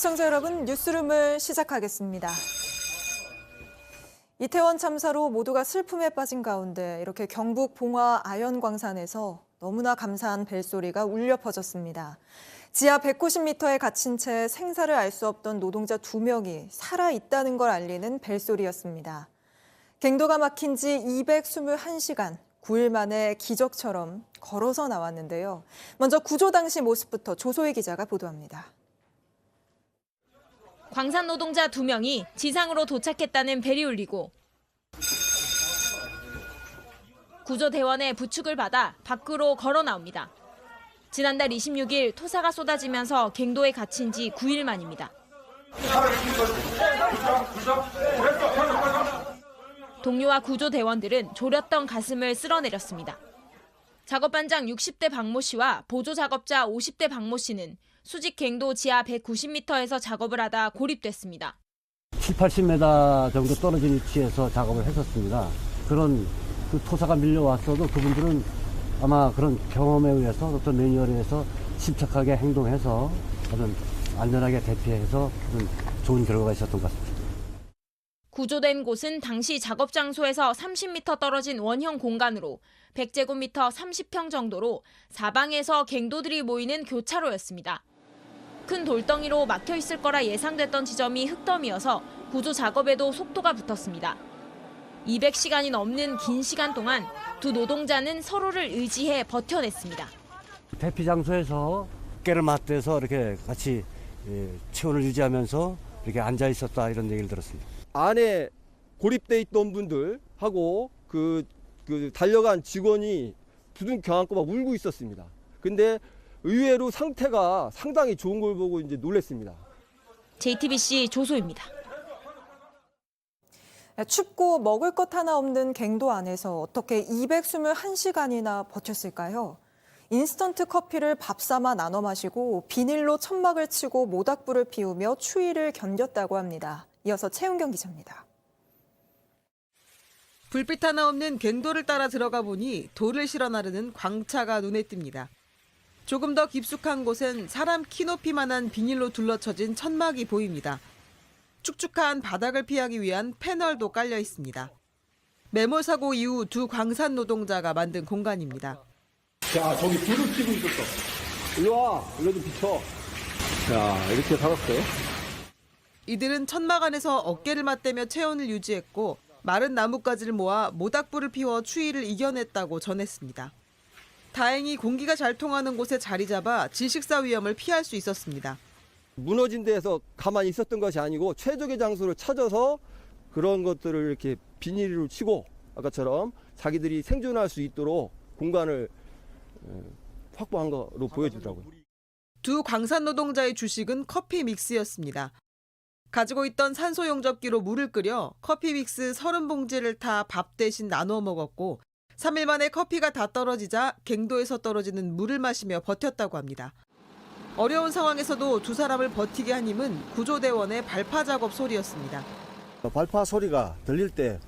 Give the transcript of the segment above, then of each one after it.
시청자 여러분, 뉴스룸을 시작하겠습니다. 이태원 참사로 모두가 슬픔에 빠진 가운데 이렇게 경북 봉화 아연광산에서 너무나 감사한 벨소리가 울려 퍼졌습니다. 지하 190m에 갇힌 채 생사를 알 수 없던 노동자 2명이 살아있다는 걸 알리는 벨소리였습니다. 갱도가 막힌 지 221시간, 9일 만에 기적처럼 걸어서 나왔는데요. 먼저 구조 당시 모습부터 조소희 기자가 보도합니다. 광산 노동자 2명이 지상으로 도착했다는 벨이 울리고 구조대원의 부축을 받아 밖으로 걸어 나옵니다. 지난달 26일 토사가 쏟아지면서 갱도에 갇힌 지 9일 만입니다. 동료와 구조대원들은 졸였던 가슴을 쓸어내렸습니다. 작업반장 60대 박모 씨와 보조작업자 50대 박모 씨는 수직 갱도 지하 190m에서 작업을 하다 고립됐습니다. 7, 80m 정도 떨어진 위치에서 작업을 했었습니다. 그런 토사가 밀려왔어도 그분들은 아마 그런 경험에 의해서 어떤 매뉴얼에 의해서 침착하게 행동해서 어떤 안전하게 대피해서 어떤 좋은 결과가 있었던 것 같습니다. 구조된 곳은 당시 작업 장소에서 30m 떨어진 원형 공간으로 100제곱미터 30평 정도로 사방에서 갱도들이 모이는 교차로였습니다. 큰 돌덩이로 막혀 있을 거라 예상됐던 지점이 흙더미여서 구조 작업에도 속도가 붙었습니다. 200시간이 넘는 긴 시간 동안 두 노동자는 서로를 의지해 버텨냈습니다. 대피 장소에서 어깨를 맞대서 이렇게 같이 체온을 유지하면서 이렇게 앉아 있었다 이런 얘기를 들었습니다. 안에 고립돼 있던 분들하고 그 달려간 직원이 부둥켜 안고 막 울고 있었습니다. 근데 의외로 상태가 상당히 좋은 걸 보고 이제 놀랐습니다. JTBC 조소입니다. 춥고 먹을 것 하나 없는 갱도 안에서 어떻게 221시간이나 버텼을까요? 인스턴트 커피를 밥 삼아 나눠 마시고 비닐로 천막을 치고 모닥불을 피우며 추위를 견뎠다고 합니다. 이어서 최은경 기자입니다. 불빛 하나 없는 갱도를 따라 들어가 보니 돌을 실어 나르는 광차가 눈에 띕니다. 조금 더 깊숙한 곳엔 사람 키 높이만한 비닐로 둘러쳐진 천막이 보입니다. 축축한 바닥을 피하기 위한 패널도 깔려 있습니다. 매몰 사고 이후 두 광산 노동자가 만든 공간입니다. 자, 저기 불을 켜고 있었어. 일로 와, 일로 좀 비춰. 자, 이렇게 달았어요. 이들은 천막 안에서 어깨를 맞대며 체온을 유지했고 마른 나뭇가지를 모아 모닥불을 피워 추위를 이겨냈다고 전했습니다. 다행히 공기가 잘 통하는 곳에 자리 잡아 질식사 위험을 피할 수 있었습니다. 무너진 데에서 가만히 있었던 것이 아니고 최적의 장소를 찾아서 그런 것들을 이렇게 비닐로 치고 아까처럼 자기들이 생존할 수 있도록 공간을 확보한 거로 보여지더라고요. 두 광산 노동자의 주식은 커피 믹스였습니다. 가지고 있던 산소 용접기로 물을 끓여 커피 믹스 30봉지를 타 밥 대신 나눠 먹었고 3일 만에 커피가 다 떨어지자 갱도에서 떨어지는 물을 마시며 버텼다고 합니다. 어려운 상황에서도 두 사람을 버티게 한 힘은 구조대원의 발파 작업 소리였습니다. 발파 소리가 들릴 때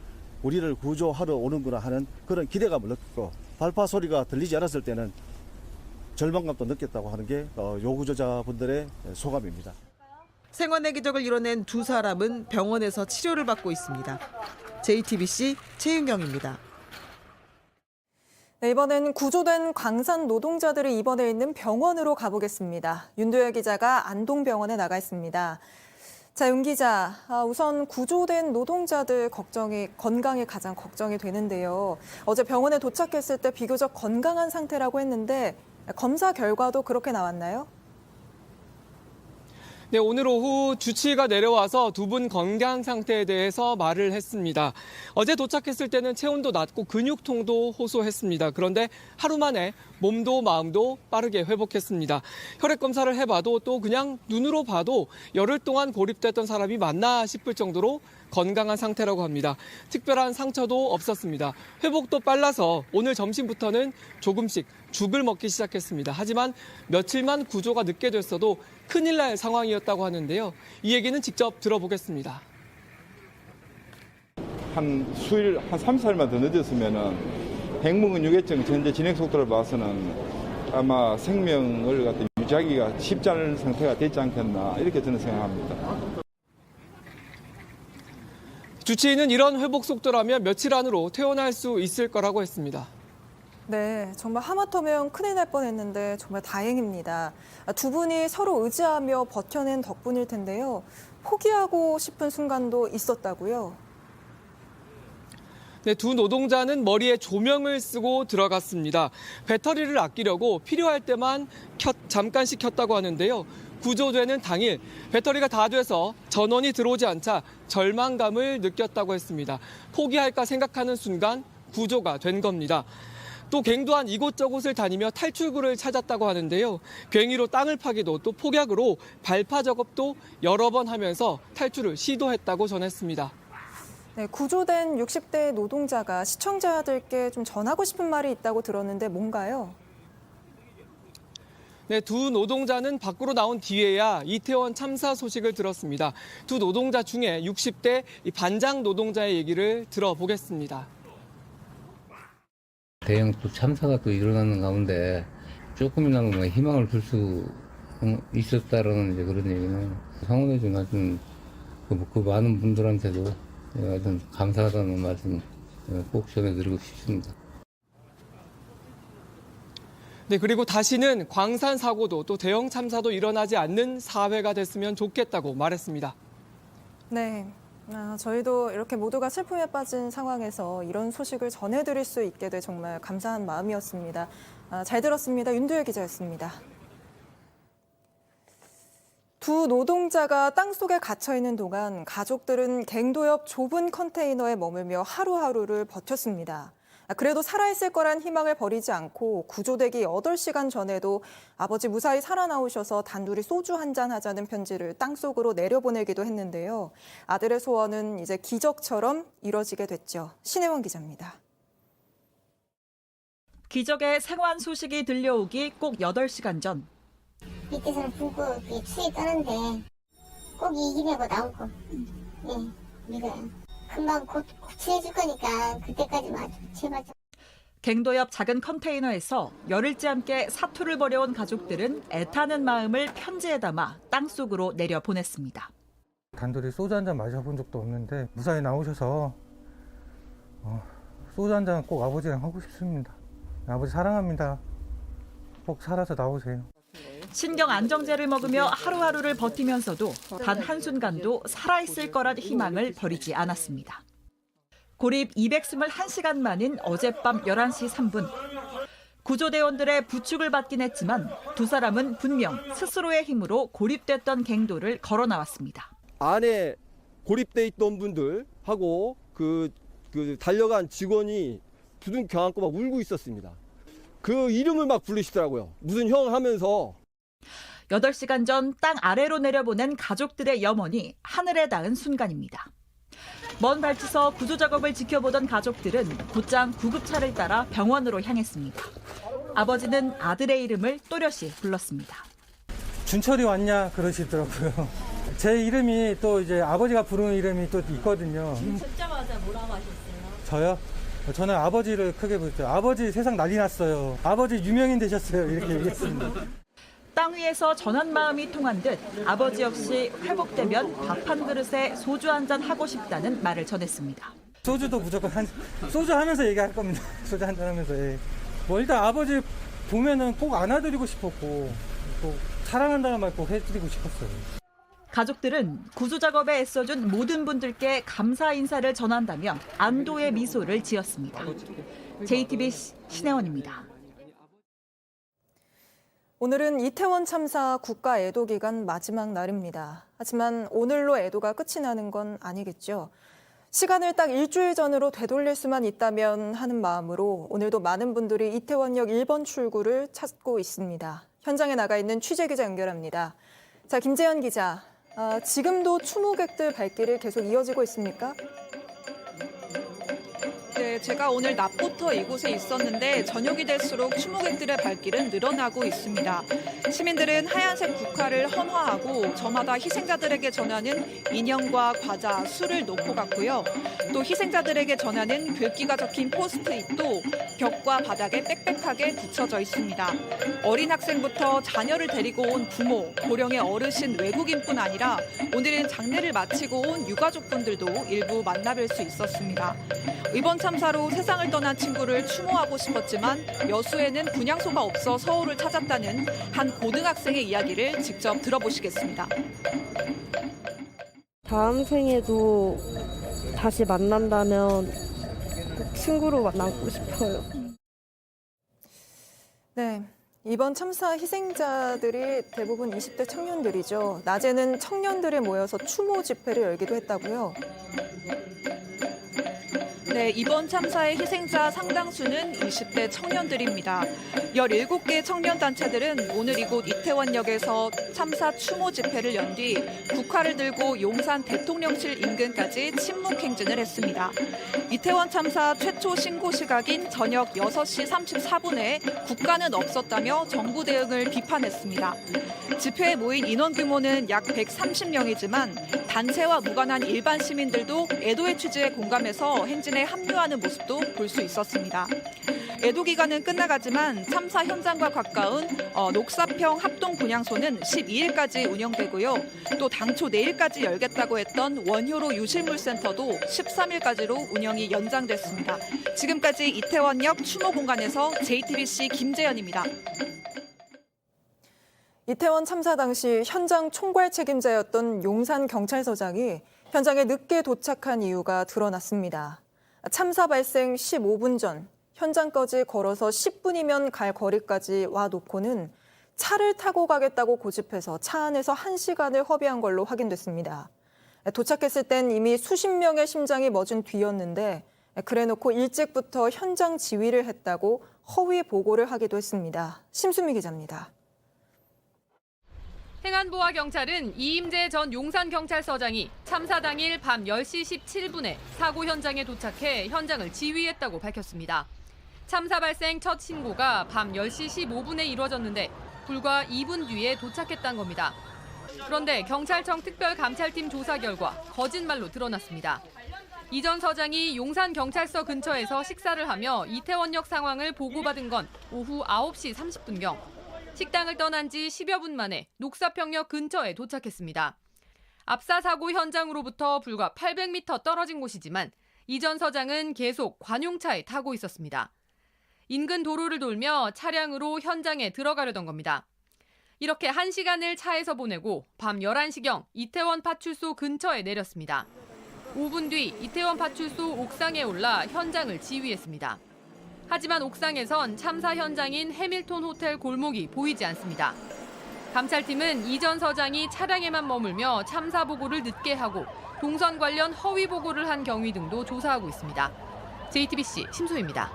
우리를 구조하러 오는구나 하는 그런 기대감을 느꼈고 발파 소리가 들리지 않았을 때는 절망감도 느꼈다고 하는 게 요구조자분들의 소감입니다. 생환의 기적을 이뤄낸 두 사람은 병원에서 치료를 받고 있습니다. JTBC 최윤경입니다. 네, 이번엔 구조된 광산 노동자들이 입원해 있는 병원으로 가보겠습니다. 윤도열 기자가 안동병원에 나가 있습니다. 자, 윤 기자, 우선 구조된 노동자들 건강이 가장 걱정이 되는데요. 어제 병원에 도착했을 때 비교적 건강한 상태라고 했는데 검사 결과도 그렇게 나왔나요? 네, 오늘 오후 주치의가 내려와서 두 분 건강 상태에 대해서 말을 했습니다. 어제 도착했을 때는 체온도 낮고 근육통도 호소했습니다. 그런데 하루 만에 몸도 마음도 빠르게 회복했습니다. 혈액 검사를 해봐도 또 그냥 눈으로 봐도 열흘 동안 고립됐던 사람이 맞나 싶을 정도로 건강한 상태라고 합니다. 특별한 상처도 없었습니다. 회복도 빨라서 오늘 점심부터는 조금씩 죽을 먹기 시작했습니다. 하지만 며칠만 구조가 늦게 됐어도 큰일 날 상황이었다고 하는데요. 이 얘기는 직접 들어보겠습니다. 한 수일, 한 3, 4일만 더 늦었으면은 핵무근 유해증 현재 진행 속도를 봐서는 아마 생명을 갖다 유지하기가 쉽지 않은 상태가 됐지 않겠나 이렇게 저는 생각합니다. 주치의는 이런 회복 속도라면 며칠 안으로 퇴원할 수 있을 거라고 했습니다. 네, 정말 하마터면 큰일 날 뻔했는데 정말 다행입니다. 두 분이 서로 의지하며 버텨낸 덕분일 텐데요. 포기하고 싶은 순간도 있었다고요? 네, 두 노동자는 머리에 조명을 쓰고 들어갔습니다. 배터리를 아끼려고 필요할 때만 잠깐씩 켰다고 하는데요. 구조되는 당일 배터리가 다 돼서 전원이 들어오지 않자 절망감을 느꼈다고 했습니다. 포기할까 생각하는 순간 구조가 된 겁니다. 또 갱도한 이곳저곳을 다니며 탈출구를 찾았다고 하는데요. 괭이로 땅을 파기도 또 폭약으로 발파 작업도 여러 번 하면서 탈출을 시도했다고 전했습니다. 네, 구조된 60대 노동자가 시청자들께 좀 전하고 싶은 말이 있다고 들었는데 뭔가요? 네, 두 노동자는 밖으로 나온 뒤에야 이태원 참사 소식을 들었습니다. 두 노동자 중에 60대 반장 노동자의 얘기를 들어보겠습니다. 대형 또 참사가 또 일어나는 가운데 조금이나마 희망을 줄 수 있었다라는 이제 그런 얘기는 상원에 좀 하여튼 그 많은 분들한테도 하여튼 감사하다는 말씀 꼭 전해드리고 싶습니다. 네, 그리고 다시는 광산 사고도 또 대형 참사도 일어나지 않는 사회가 됐으면 좋겠다고 말했습니다. 네, 저희도 이렇게 모두가 슬픔에 빠진 상황에서 이런 소식을 전해드릴 수 있게 돼 정말 감사한 마음이었습니다. 잘 들었습니다. 윤두열 기자였습니다. 두 노동자가 땅속에 갇혀있는 동안 가족들은 갱도 옆 좁은 컨테이너에 머물며 하루하루를 버텼습니다. 그래도 살아있을 거란 희망을 버리지 않고 구조되기 8시간 전에도 아버지 무사히 살아나오셔서 단둘이 소주 한잔 하자는 편지를 땅속으로 내려보내기도 했는데요. 아들의 소원은 이제 기적처럼 이뤄지게 됐죠. 신혜원 기자입니다. 기적의 생還소식이 들려오기 꼭 8시간 전. 밑에서는 불고 추위 떠는데 꼭 이 기회가 나오고 우리가 금방 곧 구출해줄 거니까 그때까지 맞아 제발 좀. 갱도 옆 작은 컨테이너에서 열흘째 함께 사투를 벌여온 가족들은 애타는 마음을 편지에 담아 땅속으로 내려보냈습니다. 단둘이 소주 한잔 마셔본 적도 없는데 무사히 나오셔서 소주 한잔 꼭 아버지랑 하고 싶습니다. 아버지 사랑합니다. 꼭 살아서 나오세요. 신경 안정제를 먹으며 하루하루를 버티면서도 단 한순간도 살아있을 거란 희망을 버리지 않았습니다. 고립 221시간 만인 어젯밤 11시 3분. 구조대원들의 부축을 받긴 했지만 두 사람은 분명 스스로의 힘으로 고립됐던 갱도를 걸어 나왔습니다. 안에 고립돼 있던 분들하고 그 달려간 직원이 부둥켜 안고 막 울고 있었습니다. 그 이름을 막 부르시더라고요. 무슨 형 하면서. 8시간 전 땅 아래로 내려보낸 가족들의 염원이 하늘에 닿은 순간입니다. 먼 발치서 구조 작업을 지켜보던 가족들은 곧장 구급차를 따라 병원으로 향했습니다. 아버지는 아들의 이름을 또렷이 불렀습니다. 준철이 왔냐 그러시더라고요. 제 이름이 또 이제 아버지가 부르는 이름이 또 있거든요. 듣자마자 뭐라고 하셨어요? 저요? 저는 아버지를 크게 부르죠. 아버지 세상 난리 났어요. 아버지 유명인 되셨어요. 이렇게 얘기했습니다. 땅 위에서 전한 마음이 통한 듯 아버지 역시 회복되면 밥 한 그릇에 소주 한 잔 하고 싶다는 말을 전했습니다. 소주도 무조건 소주 하면서 얘기할 겁니다. 소주 한잔 하면서. 예. 뭐 일단 아버지 보면은 꼭 안아드리고 싶었고 또 사랑한다는 말 꼭 해드리고 싶었어요. 가족들은 구조 작업에 애써준 모든 분들께 감사 인사를 전한다며 안도의 미소를 지었습니다. JTBC 신혜원입니다. 오늘은 이태원 참사 국가 애도 기간 마지막 날입니다. 하지만 오늘로 애도가 끝이 나는 건 아니겠죠. 시간을 딱 일주일 전으로 되돌릴 수만 있다면 하는 마음으로 오늘도 많은 분들이 이태원역 1번 출구를 찾고 있습니다. 현장에 나가 있는 취재기자 연결합니다. 자, 김재현 기자, 지금도 추모객들 발길이 계속 이어지고 있습니까? 네, 네, 제가 오늘 낮부터 이곳에 있었는데 저녁이 될수록 추모객들의 발길은 늘어나고 있습니다. 시민들은 하얀색 국화를 헌화하고 저마다 희생자들에게 전하는 인형과 과자, 술을 놓고 갔고요. 또 희생자들에게 전하는 글귀가 적힌 포스트잇도 벽과 바닥에 빽빽하게 붙여져 있습니다. 어린 학생부터 자녀를 데리고 온 부모, 고령의 어르신, 외국인뿐 아니라 오늘은 장례를 마치고 온 유가족분들도 일부 만나뵐 수 있었습니다. 이번 참사로 세상을 떠난 친구를 추모하고 싶었지만 여수에는 분향소가 없어 서울을 찾았다는 한 고등학생의 이야기를 직접 들어보시겠습니다. 다음 생에도 다시 만난다면 친구로 만나고 싶어요. 네. 이번 참사 희생자들이 대부분 20대 청년들이죠. 낮에는 청년들이 모여서 추모 집회를 열기도 했다고요. 네, 이번 참사의 희생자 상당수는 20대 청년들입니다. 17개 청년단체들은 오늘 이곳 이태원역에서 참사 추모 집회를 연 뒤 국화를 들고 용산 대통령실 인근까지 침묵 행진을 했습니다. 이태원 참사 최초 신고 시각인 저녁 6시 34분에 국가는 없었다며 정부 대응을 비판했습니다. 집회에 모인 인원 규모는 약 130명이지만 단체와 무관한 일반 시민들도 애도의 취지에 공감해서 행진에 합류하는 모습도 볼 수 있었습니다. 애도 기간은 끝나가지만 참사 현장과 가까운 녹사평 합동 분향소는 12일까지 운영되고요. 또 당초 내일까지 열겠다고 했던 원효로 유실물센터도 13일까지로 운영이 연장됐습니다. 지금까지 이태원역 추모 공간에서 JTBC 김재현입니다. 이태원 참사 당시 현장 총괄 책임자였던 용산 경찰서장이 현장에 늦게 도착한 이유가 드러났습니다. 참사 발생 15분 전 현장까지 걸어서 10분이면 갈 거리까지 와 놓고는 차를 타고 가겠다고 고집해서 차 안에서 1시간을 허비한 걸로 확인됐습니다. 도착했을 땐 이미 수십 명의 심장이 멎은 뒤였는데 그래놓고 일찍부터 현장 지휘를 했다고 허위 보고를 하기도 했습니다. 심수미 기자입니다. 행안부와 경찰은 이임재 전 용산경찰서장이 참사 당일 밤 10시 17분에 사고 현장에 도착해 현장을 지휘했다고 밝혔습니다. 참사 발생 첫 신고가 밤 10시 15분에 이루어졌는데 불과 2분 뒤에 도착했다는 겁니다. 그런데 경찰청 특별감찰팀 조사 결과 거짓말로 드러났습니다. 이 전 서장이 용산경찰서 근처에서 식사를 하며 이태원역 상황을 보고받은 건 오후 9시 30분경. 식당을 떠난 지 10여 분 만에 녹사평역 근처에 도착했습니다. 압사 사고 현장으로부터 불과 800m 떨어진 곳이지만 이 전 서장은 계속 관용차에 타고 있었습니다. 인근 도로를 돌며 차량으로 현장에 들어가려던 겁니다. 이렇게 1시간을 차에서 보내고 밤 11시경 이태원 파출소 근처에 내렸습니다. 5분 뒤 이태원 파출소 옥상에 올라 현장을 지휘했습니다. 하지만 옥상에선 참사 현장인 해밀턴 호텔 골목이 보이지 않습니다. 감찰팀은 이 전 서장이 차량에만 머물며 참사 보고를 늦게 하고 동선 관련 허위 보고를 한 경위 등도 조사하고 있습니다. JTBC 심소희입니다.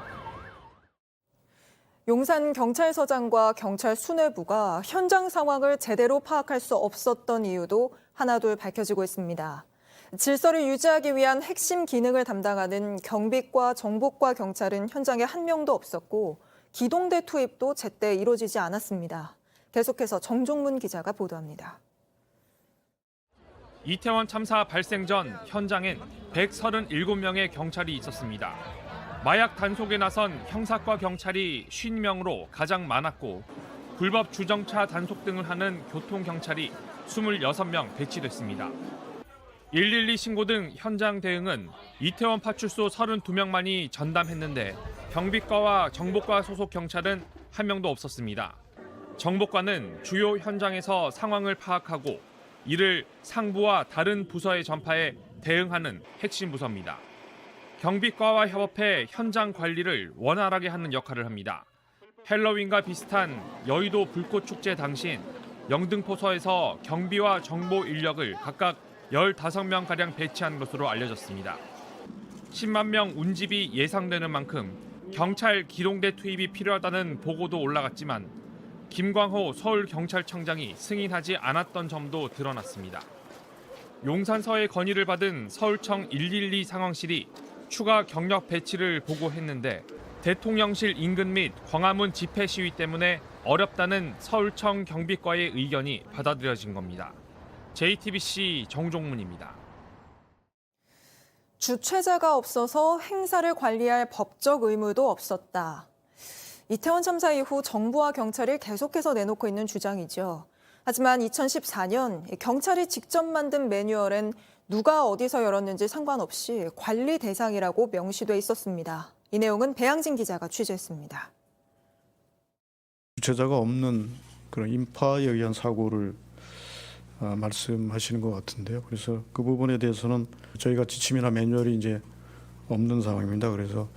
용산 경찰서장과 경찰 수뇌부가 현장 상황을 제대로 파악할 수 없었던 이유도 하나둘 밝혀지고 있습니다. 질서를 유지하기 위한 핵심 기능을 담당하는 경비과 정보과 경찰은 현장에 한 명도 없었고 기동대 투입도 제때 이루어지지 않았습니다. 계속해서 정종문 기자가 보도합니다. 이태원 참사 발생 전 현장엔 137명의 경찰이 있었습니다. 마약 단속에 나선 형사과 경찰이 50명으로 가장 많았고 불법 주정차 단속 등을 하는 교통경찰이 26명 배치됐습니다. 112 신고 등 현장 대응은 이태원 파출소 32명만이 전담했는데 경비과와 정보과 소속 경찰은 한 명도 없었습니다. 정보과는 주요 현장에서 상황을 파악하고 이를 상부와 다른 부서에 전파해 대응하는 핵심 부서입니다. 경비과와 협업해 현장 관리를 원활하게 하는 역할을 합니다. 헬로윈과 비슷한 여의도 불꽃축제 당시엔 영등포서에서 경비와 정보 인력을 각각 15명가량 배치한 것으로 알려졌습니다. 10만 명 운집이 예상되는 만큼 경찰 기동대 투입이 필요하다는 보고도 올라갔지만 김광호 서울경찰청장이 승인하지 않았던 점도 드러났습니다. 용산서의 건의를 받은 서울청 112 상황실이 추가 경력 배치를 보고했는데 대통령실 인근 및 광화문 집회 시위 때문에 어렵다는 서울청 경비과의 의견이 받아들여진 겁니다. JTBC 정종문입니다. 주최자가 없어서 행사를 관리할 법적 의무도 없었다. 이태원 참사 이후 정부와 경찰이 계속해서 내놓고 있는 주장이죠. 하지만 2014년 경찰이 직접 만든 매뉴얼엔 누가 어디서 열었는지 상관없이 관리 대상이라고 명시돼 있었습니다. 이 내용은 배양진 기자가 취재했습니다. 주최자가 없는 그런 인파에 의한 사고를 말씀하시는 것 같은데요. 그래서 그 부분에 대해서는 저희가 지침이나 매뉴얼이 이제 없는 상황입니다. 그래서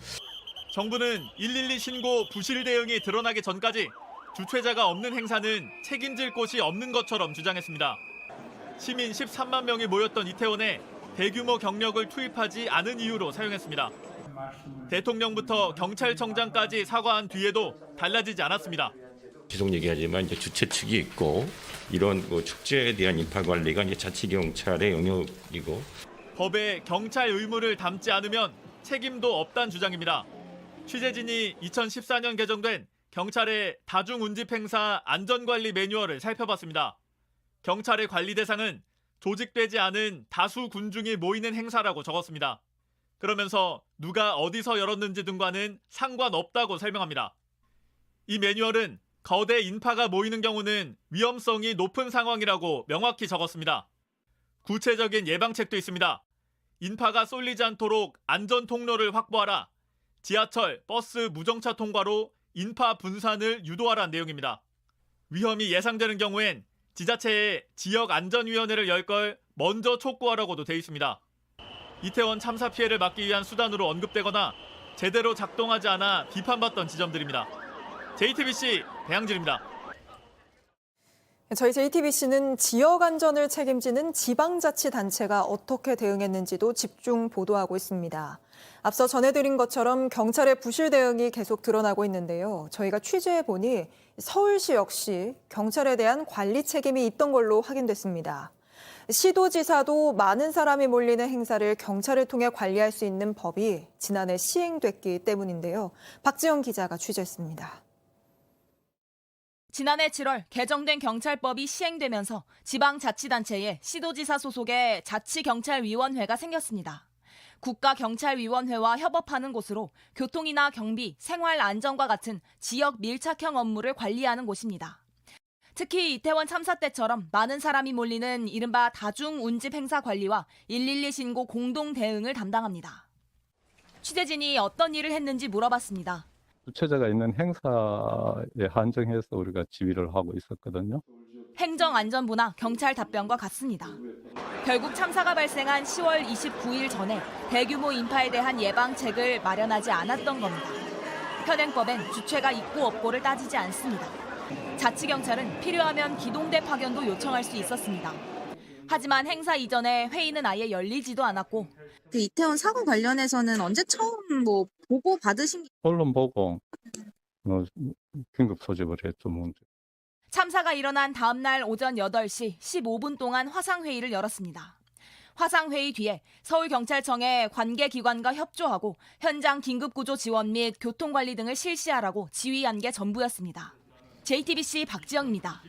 정부는 112 신고 부실 대응이 드러나기 전까지 주최자가 없는 행사는 책임질 곳이 없는 것처럼 주장했습니다. 시민 13만 명이 모였던 이태원에 대규모 경력을 투입하지 않은 이유로 사용했습니다. 대통령부터 경찰청장까지 사과한 뒤에도 달라지지 않았습니다. 계속 얘기하지만 이제 주최 측이 있고 이런 축제에 대한 인파 관리가 이제 자치경찰의 영역이고 법에 경찰 의무를 담지 않으면 책임도 없다는 주장입니다. 취재진이 2014년 개정된 경찰의 다중운집행사 안전관리 매뉴얼을 살펴봤습니다. 경찰의 관리 대상은 조직되지 않은 다수 군중이 모이는 행사라고 적었습니다. 그러면서 누가 어디서 열었는지 등과는 상관없다고 설명합니다. 이 매뉴얼은 거대 인파가 모이는 경우는 위험성이 높은 상황이라고 명확히 적었습니다. 구체적인 예방책도 있습니다. 인파가 쏠리지 않도록 안전 통로를 확보하라. 지하철, 버스, 무정차 통과로 인파 분산을 유도하라는 내용입니다. 위험이 예상되는 경우엔 지자체에 지역안전위원회를 열 걸 먼저 촉구하라고도 돼 있습니다. 이태원 참사 피해를 막기 위한 수단으로 언급되거나 제대로 작동하지 않아 비판받던 지점들입니다. JTBC 배양진입니다. 저희 JTBC는 지역 안전을 책임지는 지방자치단체가 어떻게 대응했는지도 집중 보도하고 있습니다. 앞서 전해드린 것처럼 경찰의 부실 대응이 계속 드러나고 있는데요. 저희가 취재해보니 서울시 역시 경찰에 대한 관리 책임이 있던 걸로 확인됐습니다. 시도지사도 많은 사람이 몰리는 행사를 경찰을 통해 관리할 수 있는 법이 지난해 시행됐기 때문인데요. 박지영 기자가 취재했습니다. 지난해 7월 개정된 경찰법이 시행되면서 지방자치단체에 시도지사 소속의 자치경찰위원회가 생겼습니다. 국가경찰위원회와 협업하는 곳으로 교통이나 경비, 생활안전과 같은 지역 밀착형 업무를 관리하는 곳입니다. 특히 이태원 참사 때처럼 많은 사람이 몰리는 이른바 다중운집 행사 관리와 112 신고 공동 대응을 담당합니다. 취재진이 어떤 일을 했는지 물어봤습니다. 주최자가 있는 행사에 한정해서 우리가 지휘를 하고 있었거든요. 행정안전부나 경찰 답변과 같습니다. 결국 참사가 발생한 10월 29일 전에 대규모 인파에 대한 예방책을 마련하지 않았던 겁니다. 현행법엔 주체가 있고 없고를 따지지 않습니다. 자치경찰은 필요하면 기동대 파견도 요청할 수 있었습니다. 하지만 행사 이전에 회의는 아예 열리지도 않았고 그 이태원 사고 관련해서는 언제 처음 보고 받으신? 언론 보고 긴급 소집을 했죠. 참사가 일어난 다음 날 오전 8시 15분 동안 화상회의를 열었습니다. 화상회의 뒤에 서울경찰청에 관계기관과 협조하고 현장 긴급구조 지원 및 교통관리 등을 실시하라고 지휘한 게 전부였습니다. JTBC 박지영입니다.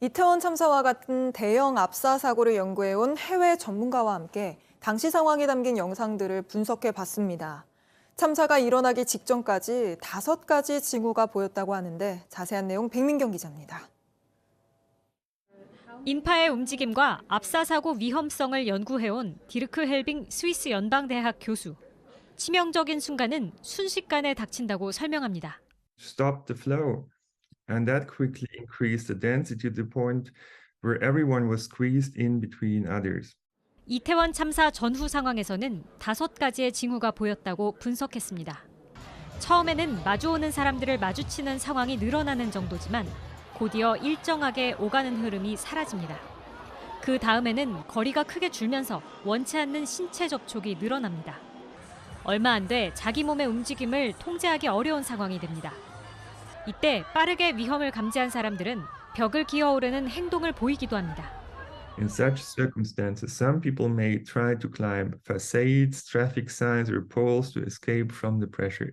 이태원 참사와 같은 대형 압사 사고를 연구해온 해외 전문가와 함께 당시 상황이 담긴 영상들을 분석해 봤습니다. 참사가 일어나기 직전까지 5가지 징후가 보였다고 하는데 자세한 내용 백민경 기자입니다. 인파의 움직임과 압사 사고 위험성을 연구해온 디르크 헬빙 스위스 연방대학 교수. 치명적인 순간은 순식간에 닥친다고 설명합니다. Stop the flow, and that quickly increased the density to the point where everyone was squeezed in between others. 이태원 참사 전후 상황에서는 5가지의 징후가 보였다고 분석했습니다. 처음에는 마주오는 사람들을 마주치는 상황이 늘어나는 정도지만 곧이어 일정하게 오가는 흐름이 사라집니다. 그 다음에는 거리가 크게 줄면서 원치 않는 신체 접촉이 늘어납니다. 얼마 안 돼 자기 몸의 움직임을 통제하기 어려운 상황이 됩니다. 이때 빠르게 위험을 감지한 사람들은 벽을 기어오르는 행동을 보이기도 합니다. In such circumstances, some people may try to climb facades, traffic signs, or poles to escape from the pressure.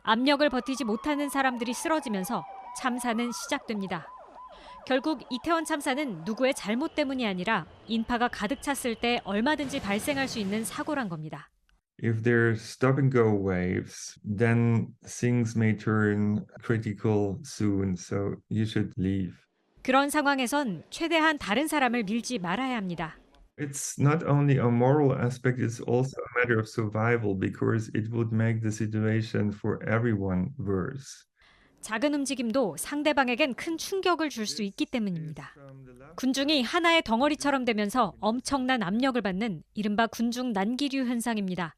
압력을 버티지 못하는 사람들이 쓰러지면서 참사는 시작됩니다. 결국 이태원 참사는 누구의 잘못 때문이 아니라 인파가 가득 찼을 때 얼마든지 발생할 수 있는 사고란 겁니다. If there are stop-and-go waves, then things may turn critical soon, so you should leave. 그런 상황에선 최대한 다른 사람을 밀지 말아야 합니다. It's not only a moral aspect, it's also a matter of survival because it would make the situation for everyone worse. 작은 움직임도 상대방에겐 큰 충격을 줄 수 있기 때문입니다. 군중이 하나의 덩어리처럼 되면서 엄청난 압력을 받는 이른바 군중 난기류 현상입니다.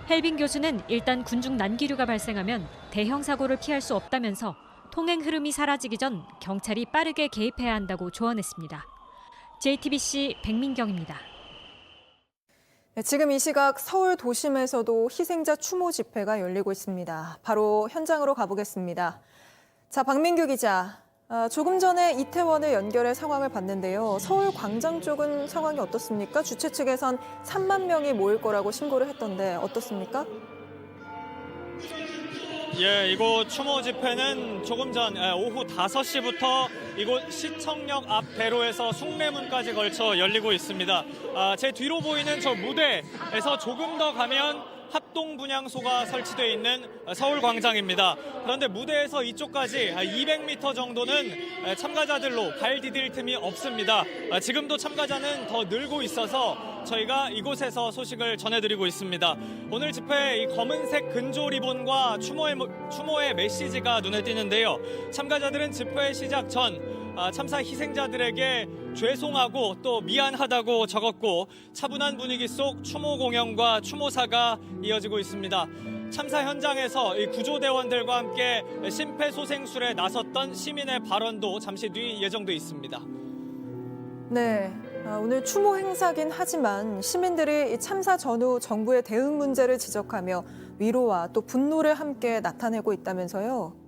헬빈 교수는 일단 군중 난기류가 발생하면 대형 사고를 피할 수 없다면서 통행 흐름이 사라지기 전 경찰이 빠르게 개입해야 한다고 조언했습니다. JTBC 백민경입니다. 지금 이 시각 서울 도심에서도 희생자 추모 집회가 열리고 있습니다. 바로 현장으로 가보겠습니다. 자, 박민규 기자. 조금 전에 이태원을 연결해 상황을 봤는데요. 서울 광장 쪽은 상황이 어떻습니까? 주최 측에선 3만 명이 모일 거라고 신고를 했던데 어떻습니까? 예, 이곳 추모 집회는 조금 전 오후 5시부터 이곳 시청역 앞 대로에서 숭례문까지 걸쳐 열리고 있습니다. 제 뒤로 보이는 저 무대에서 조금 더 가면 합동분향소가 설치되어 있는 서울광장입니다. 그런데 무대에서 이쪽까지 200m 정도는 참가자들로 발 디딜 틈이 없습니다. 지금도 참가자는 더 늘고 있어서 저희가 이곳에서 소식을 전해드리고 있습니다. 오늘 집회 이 검은색 근조 리본과 추모의 메시지가 눈에 띄는데요. 참가자들은 집회 시작 전 참사 희생자들에게 죄송하고 또 미안하다고 적었고 차분한 분위기 속 추모 공연과 추모사가 이어지고 있습니다. 참사 현장에서 이 구조대원들과 함께 심폐소생술에 나섰던 시민의 발언도 잠시 뒤 예정돼 있습니다. 네, 오늘 추모 행사긴 하지만 시민들이 이 참사 전후 정부의 대응 문제를 지적하며 위로와 또 분노를 함께 나타내고 있다면서요.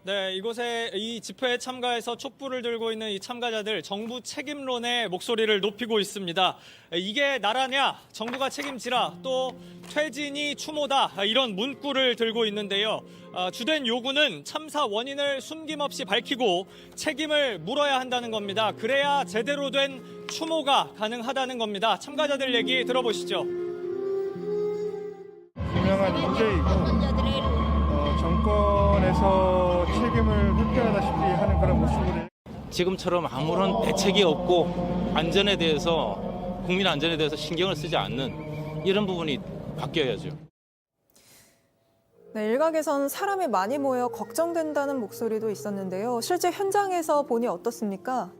네, 이곳에 이 집회에 참가해서 촛불을 들고 있는 이 참가자들 정부 책임론의 목소리를 높이고 있습니다. 이게 나라냐? 정부가 책임지라. 또 퇴진이 추모다. 이런 문구를 들고 있는데요. 주된 요구는 참사 원인을 숨김없이 밝히고 책임을 물어야 한다는 겁니다. 그래야 제대로 된 추모가 가능하다는 겁니다. 참가자들 얘기 들어보시죠. 분명한 문제이고 정권에서 책임을 회피하다시피 하는 그런 모습을 지금처럼 아무런 대책이 없고 안전에 대해서 국민 안전에 대해서 신경을 쓰지 않는 이런 부분이 바뀌어야죠. 네, 일각에선 사람이 많이 모여 걱정된다는 목소리도 있었는데요. 실제 현장에서 보니 어떻습니까?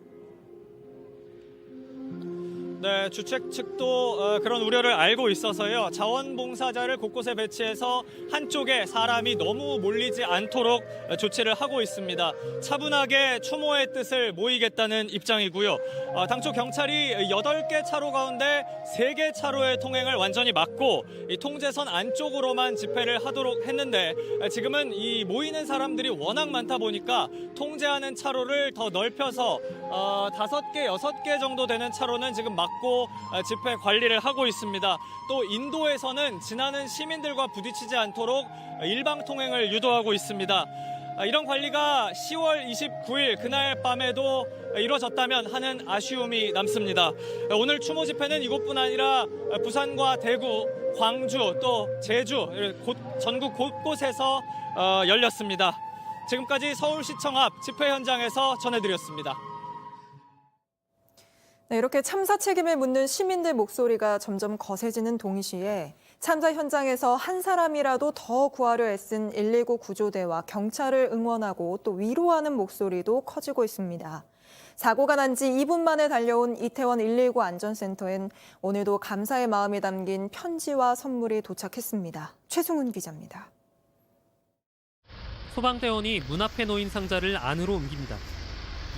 네, 주최 측도 그런 우려를 알고 있어서요. 자원봉사자를 곳곳에 배치해서 한쪽에 사람이 너무 몰리지 않도록 조치를 하고 있습니다. 차분하게 추모의 뜻을 모이겠다는 입장이고요. 당초 경찰이 8개 차로 가운데 3개 차로의 통행을 완전히 막고 이 통제선 안쪽으로만 집회를 하도록 했는데 지금은 이 모이는 사람들이 워낙 많다 보니까 통제하는 차로를 더 넓혀서 5개, 6개 정도 되는 차로는 지금 막고 집회 관리를 하고 있습니다. 또 인도에서는 지나는 시민들과 부딪히지 않도록 일방 통행을 유도하고 있습니다. 이런 관리가 10월 29일 그날 밤에도 이루어졌다면 하는 아쉬움이 남습니다. 오늘 추모 집회는 이곳뿐 아니라 부산과 대구, 광주, 또 제주, 전국 곳곳에서 열렸습니다. 지금까지 서울시청 앞 집회 현장에서 전해드렸습니다. 네, 이렇게 참사 책임을 묻는 시민들 목소리가 점점 거세지는 동시에 참사 현장에서 한 사람이라도 더 구하려 애쓴 119 구조대와 경찰을 응원하고 또 위로하는 목소리도 커지고 있습니다. 사고가 난 지 2분 만에 달려온 이태원 119 안전센터엔 오늘도 감사의 마음이 담긴 편지와 선물이 도착했습니다. 최승훈 기자입니다. 소방대원이 문 앞에 놓인 상자를 안으로 옮깁니다.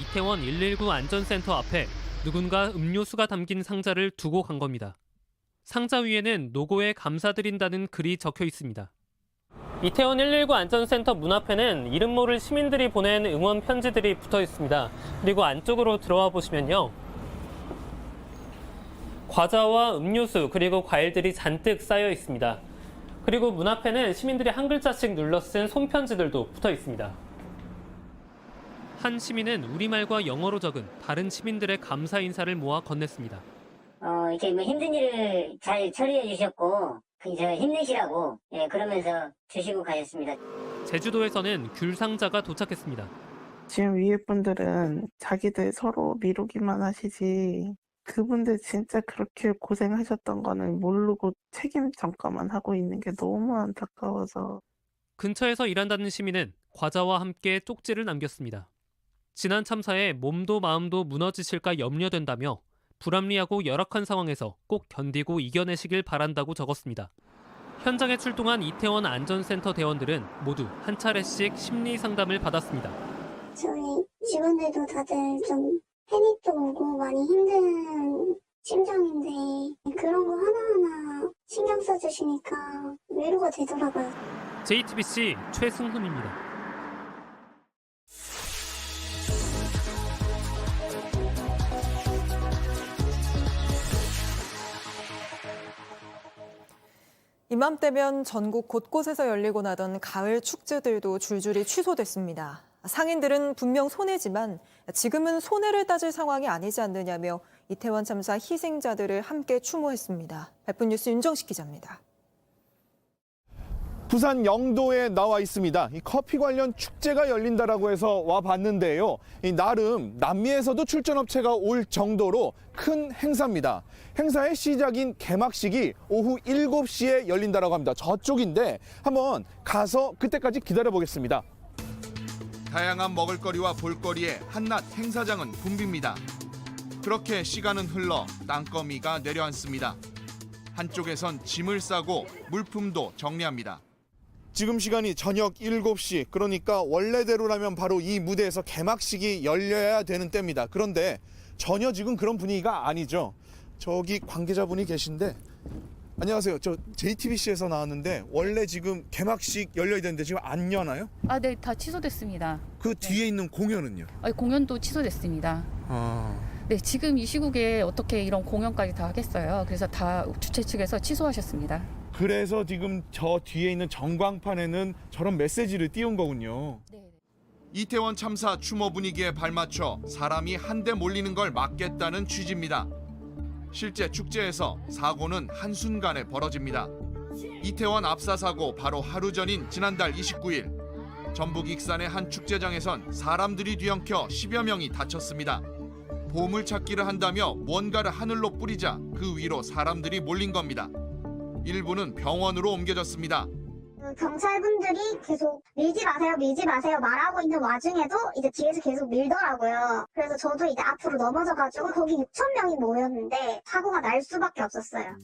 이태원 119 안전센터 앞에 누군가 음료수가 담긴 상자를 두고 간 겁니다. 상자 위에는 노고에 감사드린다는 글이 적혀 있습니다. 이태원 119 안전센터 문 앞에는 이름 모를 시민들이 보낸 응원 편지들이 붙어 있습니다. 그리고 안쪽으로 들어와 보시면요. 과자와 음료수 그리고 과일들이 잔뜩 쌓여 있습니다. 그리고 문 앞에는 시민들이 한 글자씩 눌러 쓴 손편지들도 붙어 있습니다. 한 시민은 우리말과 영어로 적은 다른 시민들의 감사 인사를 모아 건넸습니다. 이렇게 뭐 힘든 일을 잘 처리해 주셨고 힘내시라고 그러면서 주시고 가셨습니다. 제주도에서는 귤 상자가 도착했습니다. 지금 위에 분들은 자기들 서로 미루기만 하시지 그분들 진짜 그렇게 고생하셨던 거는 모르고 책임 전가만 하고 있는 게 너무 안타까워서. 근처에서 일한다는 시민은 과자와 함께 쪽지를 남겼습니다. 지난 참사에 몸도 마음도 무너지실까 염려된다며 불합리하고 열악한 상황에서 꼭 견디고 이겨내시길 바란다고 적었습니다. 현장에 출동한 이태원 안전센터 대원들은 모두 한 차례씩 심리 상담을 받았습니다. 저희 직원들도 다들 좀 패닉도 오고 많이 힘든 심정인데 그런 거 하나하나 신경 써주시니까 위로가 되더라고요. JTBC 최승훈입니다. 이맘때면 전국 곳곳에서 열리고 나던 가을 축제들도 줄줄이 취소됐습니다. 상인들은 분명 손해지만 지금은 손해를 따질 상황이 아니지 않느냐며 이태원 참사 희생자들을 함께 추모했습니다. 발쁜 뉴스 윤정식 기자입니다. 부산 영도에 나와 있습니다. 이 커피 관련 축제가 열린다라고 해서 와봤는데요. 나름 남미에서도 출전업체가 올 정도로 큰 행사입니다. 행사의 시작인 개막식이 오후 7시에 열린다라고 합니다. 저쪽인데 한번 가서 그때까지 기다려보겠습니다. 다양한 먹을거리와 볼거리에 한낮 행사장은 붐빕니다. 그렇게 시간은 흘러 땅거미가 내려앉습니다. 한쪽에선 짐을 싸고 물품도 정리합니다. 지금 시간이 저녁 7시, 그러니까 원래대로라면 바로 이 무대에서 개막식이 열려야 되는 때입니다. 그런데 전혀 지금 그런 분위기가 아니죠. 저기 관계자분이 계신데, 안녕하세요. 저 JTBC에서 나왔는데 원래 지금 개막식 열려야 되는데 지금 안 여나요? 네, 다 취소됐습니다. 그 뒤에 있는 공연은요? 공연도 취소됐습니다. 네, 지금 이 시국에 어떻게 이런 공연까지 다 하겠어요. 그래서 다 주최 측에서 취소하셨습니다. 그래서 지금 저 뒤에 있는 전광판에는 저런 메시지를 띄운 거군요. 네. 이태원 참사 추모 분위기에 발맞춰 사람이 한데 몰리는 걸 막겠다는 취지입니다. 실제 축제에서 사고는 한순간에 벌어집니다. 이태원 압사 사고 바로 하루 전인 지난달 29일 전북 익산의 한 축제장에선 사람들이 뒤엉켜 10여 명이 다쳤습니다. 보물찾기를 한다며 뭔가를 하늘로 뿌리자 그 위로 사람들이 몰린 겁니다. 일부는 병원으로 옮겨졌습니다. 경찰분들이 계속 밀지 마세요 말하고 있는 와중에도 이제 뒤에서 계속 밀더라고요. 그래서 저도 이제 앞으로 넘어져가지고 거기 6,000명이 모였는데 사고가 날 수밖에 없었어요.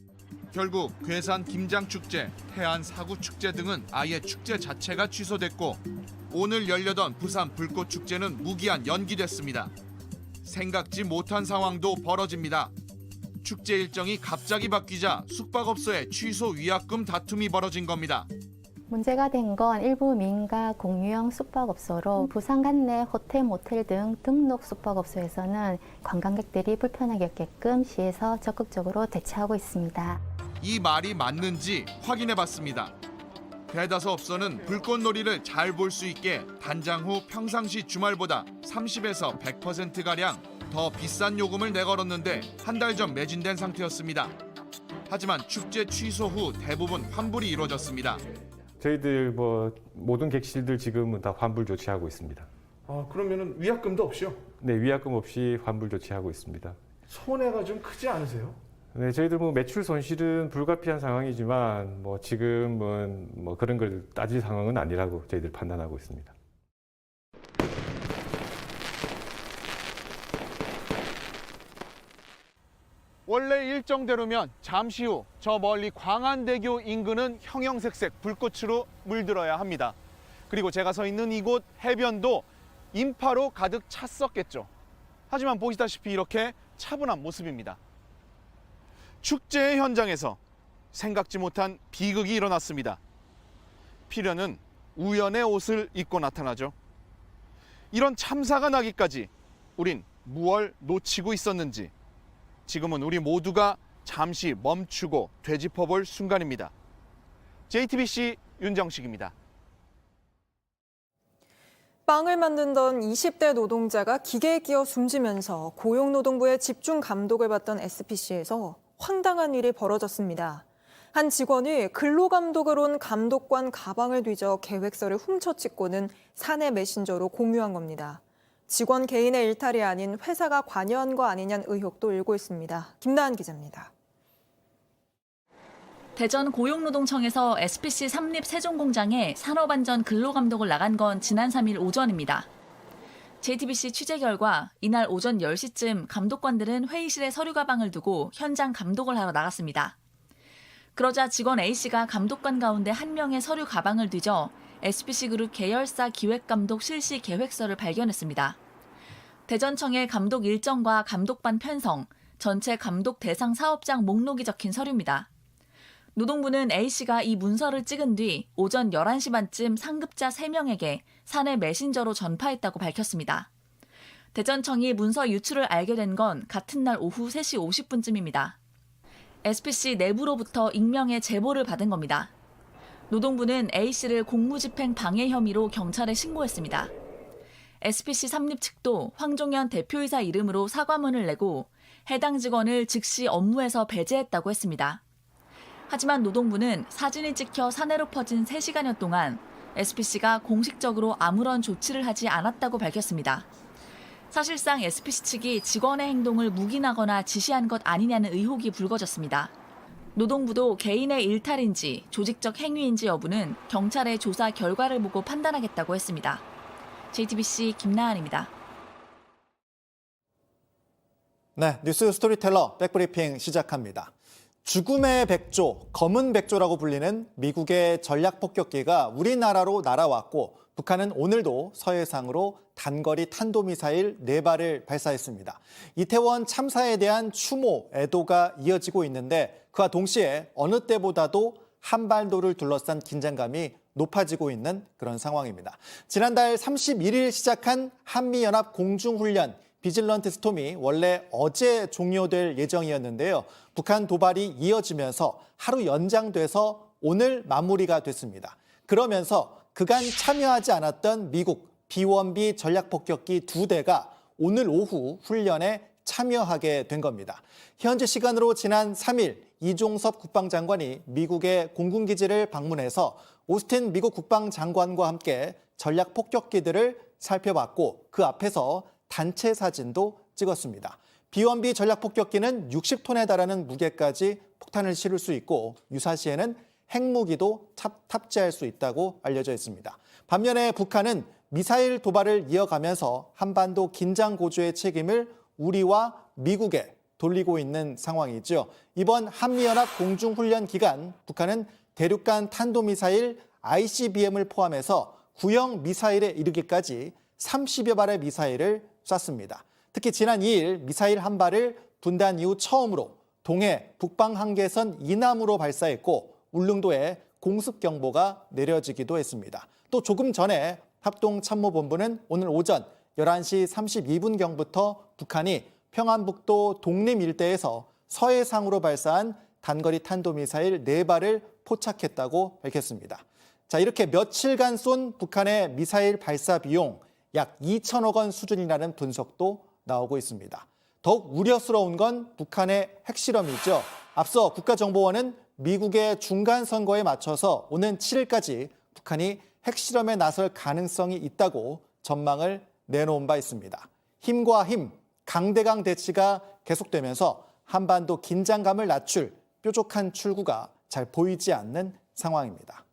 결국 괴산 김장축제, 태안 사구축제 등은 아예 축제 자체가 취소됐고 오늘 열려던 부산 불꽃축제는 무기한 연기됐습니다. 생각지 못한 상황도 벌어집니다. 축제 일정이 갑자기 바뀌자 숙박업소에 취소 위약금 다툼이 벌어진 겁니다. 문제가 된 건 일부 민가 공유형 숙박업소로 부산 관내 호텔, 모텔 등 등록 숙박업소에서는 관광객들이 불편하게 겪게끔 시에서 적극적으로 대처하고 있습니다. 이 말이 맞는지 확인해봤습니다. 대다수 업소는 불꽃놀이를 잘 볼 수 있게 단장 후 평상시 주말보다 30에서 100%가량 더 비싼 요금을 내걸었는데 한 달 전 매진된 상태였습니다. 하지만 축제 취소 후 대부분 환불이 이루어졌습니다. 저희들 모든 객실들 지금은 다 환불 조치하고 있습니다. 그러면은 위약금도 없이요? 네, 위약금 없이 환불 조치하고 있습니다. 손해가 좀 크지 않으세요? 네, 저희들 매출 손실은 불가피한 상황이지만 지금은 그런 걸 따질 상황은 아니라고 저희들 판단하고 있습니다. 원래 일정대로면 잠시 후 저 멀리 광안대교 인근은 형형색색 불꽃으로 물들어야 합니다. 그리고 제가 서 있는 이곳 해변도 인파로 가득 찼었겠죠. 하지만 보시다시피 이렇게 차분한 모습입니다. 축제의 현장에서 생각지 못한 비극이 일어났습니다. 잡히려는 우연의 옷을 입고 나타나죠. 이런 참사가 나기까지 우린 무얼 놓치고 있었는지 지금은 우리 모두가 잠시 멈추고 되짚어볼 순간입니다. JTBC 윤정식입니다. 빵을 만들던 20대 노동자가 기계에 끼어 숨지면서 고용노동부의 집중 감독을 받던 SPC에서 황당한 일이 벌어졌습니다. 한 직원이 근로감독을 온 감독관 가방을 뒤져 계획서를 훔쳐 찍고는 사내 메신저로 공유한 겁니다. 직원 개인의 일탈이 아닌 회사가 관여한 거 아니냐는 의혹도 일고 있습니다. 김나은 기자입니다. 대전 고용노동청에서 SPC 삼립 세종공장에 산업안전 근로감독을 나간 건 지난 3일 오전입니다. JTBC 취재 결과 이날 오전 10시쯤 감독관들은 회의실에 서류 가방을 두고 현장 감독을 하러 나갔습니다. 그러자 직원 A씨가 감독관 가운데 한 명의 서류 가방을 뒤져 SPC그룹 계열사 기획감독 실시 계획서를 발견했습니다. 대전청의 감독 일정과 감독반 편성, 전체 감독 대상 사업장 목록이 적힌 서류입니다. 노동부는 A씨가 이 문서를 찍은 뒤 오전 11시 반쯤 상급자 3명에게 사내 메신저로 전파했다고 밝혔습니다. 대전청이 문서 유출을 알게 된 건 같은 날 오후 3시 50분쯤입니다. SPC 내부로부터 익명의 제보를 받은 겁니다. 노동부는 A씨를 공무집행 방해 혐의로 경찰에 신고했습니다. SPC 삼립 측도 황종현 대표이사 이름으로 사과문을 내고 해당 직원을 즉시 업무에서 배제했다고 했습니다. 하지만 노동부는 사진이 찍혀 사내로 퍼진 3시간여 동안 SPC가 공식적으로 아무런 조치를 하지 않았다고 밝혔습니다. 사실상 SPC 측이 직원의 행동을 묵인하거나 지시한 것 아니냐는 의혹이 불거졌습니다. 노동부도 개인의 일탈인지 조직적 행위인지 여부는 경찰의 조사 결과를 보고 판단하겠다고 했습니다. JTBC 김나은입니다. 네, 뉴스 스토리텔러 백브리핑 시작합니다. 죽음의 백조, 검은 백조라고 불리는 미국의 전략폭격기가 우리나라로 날아왔고 북한은 오늘도 서해상으로 단거리 탄도미사일 4발을 발사했습니다. 이태원 참사에 대한 추모, 애도가 이어지고 있는데 그와 동시에 어느 때보다도 한반도를 둘러싼 긴장감이 높아지고 있는 그런 상황입니다. 지난달 31일 시작한 한미연합 공중훈련 비질런트 스톰이 원래 어제 종료될 예정이었는데요. 북한 도발이 이어지면서 하루 연장돼서 오늘 마무리가 됐습니다. 그러면서 그간 참여하지 않았던 미국 B-1B 전략폭격기 2대가 오늘 오후 훈련에 참여하게 된 겁니다. 현지 시간으로 지난 3일 이종섭 국방장관이 미국의 공군기지를 방문해서 오스틴 미국 국방장관과 함께 전략폭격기들을 살펴봤고 그 앞에서 단체 사진도 찍었습니다. B-1B 전략폭격기는 60톤에 달하는 무게까지 폭탄을 실을 수 있고 유사시에는 핵무기도 탑재할 수 있다고 알려져 있습니다. 반면에 북한은 미사일 도발을 이어가면서 한반도 긴장 고조의 책임을 우리와 미국에 돌리고 있는 상황이죠. 이번 한미연합 공중훈련 기간 북한은 대륙간 탄도미사일 ICBM을 포함해서 구형 미사일에 이르기까지 30여 발의 미사일을 쐈습니다. 특히 지난 2일 미사일 한 발을 분단 이후 처음으로 동해 북방 한계선 이남으로 발사했고 울릉도에 공습경보가 내려지기도 했습니다. 또 조금 전에 합동참모본부는 오늘 오전 11시 32분경부터 북한이 평안북도 독림 일대에서 서해상으로 발사한 단거리 탄도미사일 4발을 포착했다고 밝혔습니다. 자, 이렇게 며칠간 쏜 북한의 미사일 발사 비용 약 2천억 원 수준이라는 분석도 나오고 있습니다. 더욱 우려스러운 건 북한의 핵실험이죠. 앞서 국가정보원은 미국의 중간선거에 맞춰서 오는 7일까지 북한이 핵실험에 나설 가능성이 있다고 전망을 내놓은 바 있습니다. 힘과 힘, 강대강 대치가 계속되면서 한반도 긴장감을 낮출 뾰족한 출구가 잘 보이지 않는 상황입니다.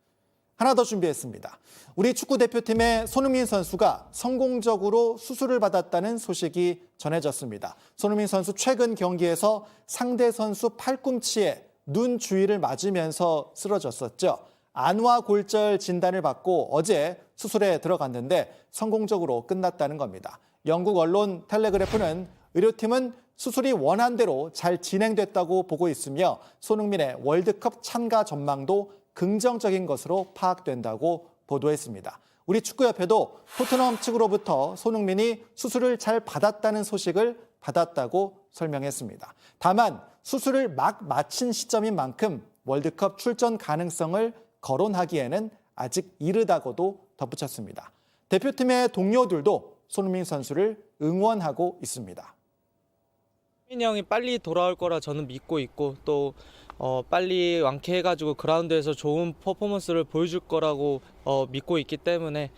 하나 더 준비했습니다. 우리 축구대표팀의 손흥민 선수가 성공적으로 수술을 받았다는 소식이 전해졌습니다. 손흥민 선수 최근 경기에서 상대 선수 팔꿈치에 눈 주위를 맞으면서 쓰러졌었죠. 안화골절 진단을 받고 어제 수술에 들어갔는데 성공적으로 끝났다는 겁니다. 영국 언론 텔레그래프는 의료팀은 수술이 원한 대로 잘 진행됐다고 보고 있으며 손흥민의 월드컵 참가 전망도 긍정적인 것으로 파악된다고 보도했습니다. 우리 축구협회도 토트넘 측으로부터 손흥민이 수술을 잘 받았다는 소식을 받았다고 설명했습니다. 다만 수술을 막 마친 시점인 만큼 월드컵 출전 가능성을 거론하기에는 아직 이르다고도 덧붙였습니다. 대표팀의 동료들도 손흥민 선수를 응원하고 있습니다. 손흥민 형이 빨리 돌아올 거라 저는 믿고 있고 또 빨리 완쾌해가지고 그라운드에서 좋은 퍼포먼스를 보여줄 거라고 믿고 있기 때문에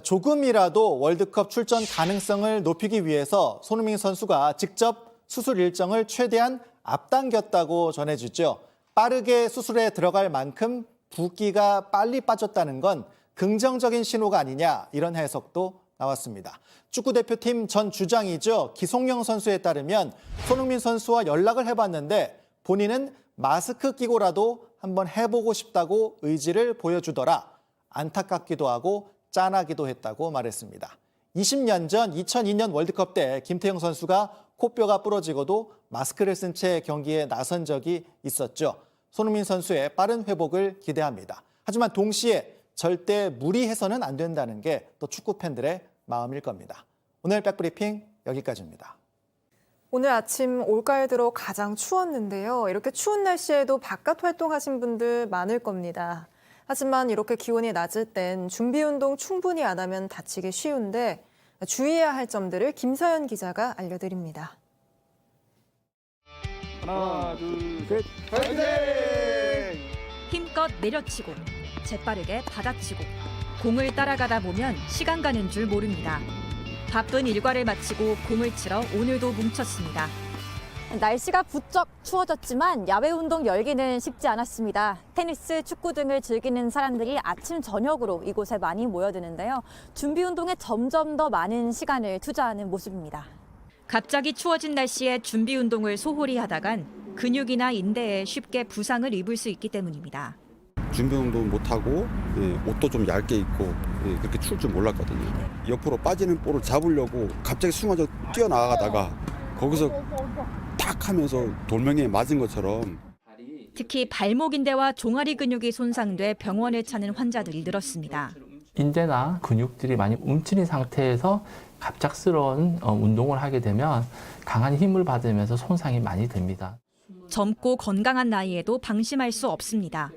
조금이라도 월드컵 출전 가능성을 높이기 위해서 손흥민 선수가 직접 수술 일정을 최대한 앞당겼다고 전해지죠. 빠르게 수술에 들어갈 만큼 붓기가 빨리 빠졌다는 건 긍정적인 신호가 아니냐 이런 해석도 나왔습니다. 축구대표팀 전 주장이죠. 기송영 선수에 따르면 손흥민 선수와 연락을 해봤는데 본인은 마스크 끼고라도 한번 해보고 싶다고 의지를 보여주더라. 안타깝기도 하고 짠하기도 했다고 말했습니다. 20년 전 2002년 월드컵 때 김태형 선수가 코뼈가 부러지고도 마스크를 쓴 채 경기에 나선 적이 있었죠. 손흥민 선수의 빠른 회복을 기대합니다. 하지만 동시에 절대 무리해서는 안 된다는 게 또 축구 팬들의 마음일 겁니다. 오늘 백브리핑 여기까지입니다. 오늘 아침 올가을 들어 가장 추웠는데요. 이렇게 추운 날씨에도 바깥 활동하신 분들 많을 겁니다. 하지만 이렇게 기온이 낮을 땐 준비 운동 충분히 안 하면 다치기 쉬운데 주의해야 할 점들을 김서연 기자가 알려드립니다. 하나, 둘, 셋, 파이팅! 힘껏 내려치고 재빠르게 받아치고 공을 따라가다 보면 시간 가는 줄 모릅니다. 바쁜 일과를 마치고 공을 치러 오늘도 뭉쳤습니다. 날씨가 부쩍 추워졌지만 야외 운동 열기는 쉽지 않았습니다. 테니스, 축구 등을 즐기는 사람들이 아침, 저녁으로 이곳에 많이 모여드는데요. 준비 운동에 점점 더 많은 시간을 투자하는 모습입니다. 갑자기 추워진 날씨에 준비 운동을 소홀히 하다간 근육이나 인대에 쉽게 부상을 입을 수 있기 때문입니다. 준비 운동 못하고 옷도 좀 얇게 입고 그렇게 추울 줄 몰랐거든요. 옆으로 빠지는 볼을 잡으려고 갑자기 숨어져 뛰어나가다가 거기서 탁 하면서 돌멩이에 맞은 것처럼. 특히 발목 인대와 종아리 근육이 손상돼 병원을 찾는 환자들이 늘었습니다. 인대나 근육들이 많이 움츠린 상태에서 갑작스러운 운동을 하게 되면 강한 힘을 받으면서 손상이 많이 됩니다. 젊고 건강한 나이에도 방심할 수 없습니다.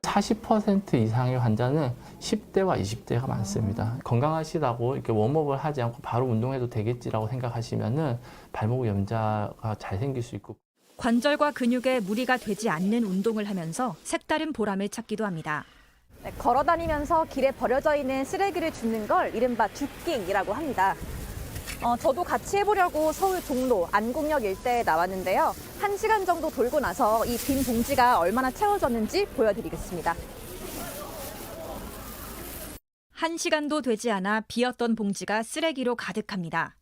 40% 이상의 환자는 10대와 20대가 많습니다. 건강하시다고 이렇게 웜업을 하지 않고 바로 운동해도 되겠지라고 생각하시면은 발목 염좌가 잘 생길 수 있고 관절과 근육에 무리가 되지 않는 운동을 하면서 색다른 보람을 찾기도 합니다. 걸어다니면서 길에 버려져 있는 쓰레기를 줍는 걸 이른바 줍깅이라고 합니다. 저도 같이 해보려고 서울 종로, 안국역 일대에 나왔는데요. 1시간 정도 돌고 나서 이 빈 봉지가 얼마나 채워졌는지 보여드리겠습니다. 1시간도 되지 않아 비었던 봉지가 쓰레기로 가득합니다.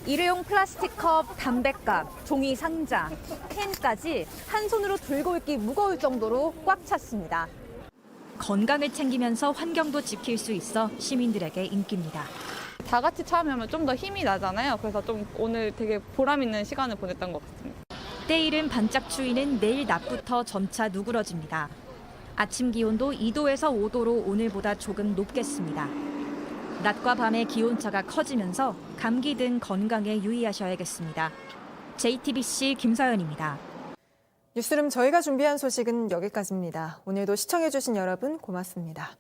일회용 플라스틱 컵, 담뱃갑, 종이 상자, 캔까지 한 손으로 들고 있기 무거울 정도로 꽉 찼습니다. 건강을 챙기면서 환경도 지킬 수 있어 시민들에게 인기입니다. 다 같이 참여하면 좀 더 힘이 나잖아요. 그래서 좀 오늘 되게 보람 있는 시간을 보냈던 것 같습니다. 때이른 반짝 추위는 내일 낮부터 점차 누그러집니다. 아침 기온도 2도에서 5도로 오늘보다 조금 높겠습니다. 낮과 밤의 기온차가 커지면서 감기 등 건강에 유의하셔야겠습니다. JTBC 김서연입니다. 뉴스룸 저희가 준비한 소식은 여기까지입니다. 오늘도 시청해주신 여러분 고맙습니다.